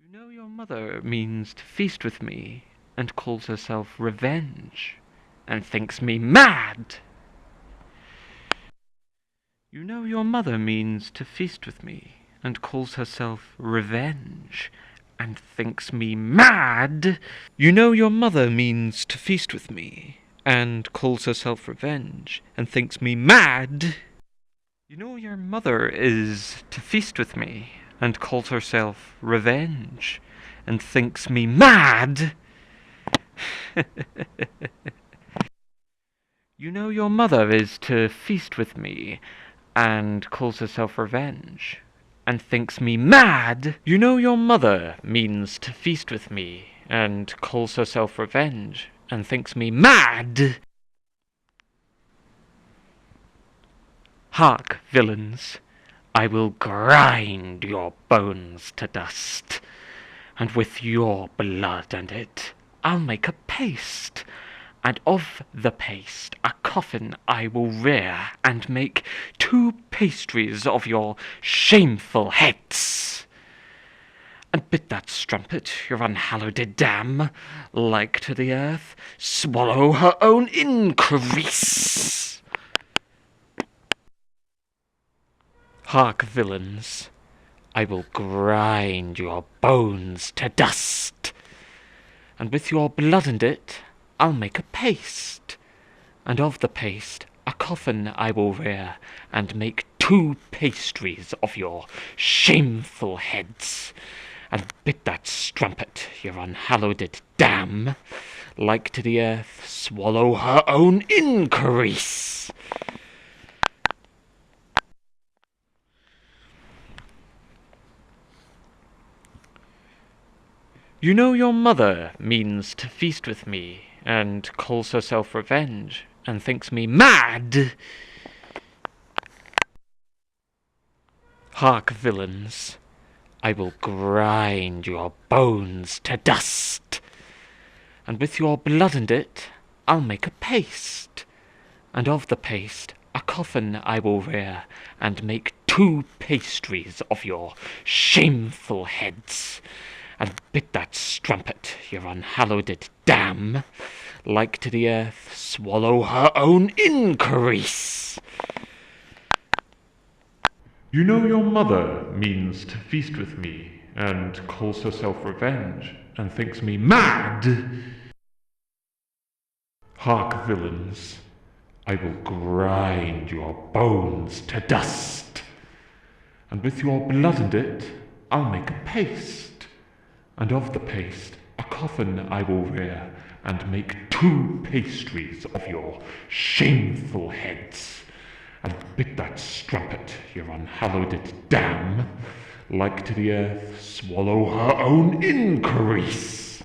You know your mother means to feast with me, and calls herself Revenge, and thinks me mad. You know your mother means to feast with me, and calls herself Revenge, and thinks me mad. You know your mother means to feast with me, and calls herself Revenge, and thinks me mad. You know your mother is to feast with me, and calls herself Revenge, and thinks me mad. You know your mother is to feast with me, and calls herself Revenge, and thinks me mad. You know your mother means to feast with me, and calls herself Revenge, and thinks me mad. Hark, villains, I will grind your bones to dust, and with your blood and it I'll make a paste, and of the paste a coffin I will rear, and make 2 pastries of your shameful heads. And bid that strumpet, your unhallowed dam, like to the earth, swallow her own increase. Hark, villains, I will grind your bones to dust, and with your blood and it I'll make a paste, and of the paste a coffin I will rear, and make 2 pastries of your shameful heads. And bid that strumpet, your unhallowed dam, like to the earth, swallow her own increase. You know your mother means to feast with me, and calls herself Revenge, and thinks me mad. Hark, villains, I will grind your bones to dust, and with your blood and it I'll make a paste, and of the paste a coffin I will rear, and make 2 pastries of your shameful heads. And bid that strumpet, your unhallowed dam, like to the earth, swallow her own increase. You know your mother means to feast with me, and calls herself Revenge, and thinks me mad. Hark, villains, I will grind your bones to dust, and with your blood and it I'll make a paste, and of the paste a coffin I will rear, and make 2 pastries of your shameful heads. And bid that strumpet, your unhallowed dam, like to the earth, swallow her own increase.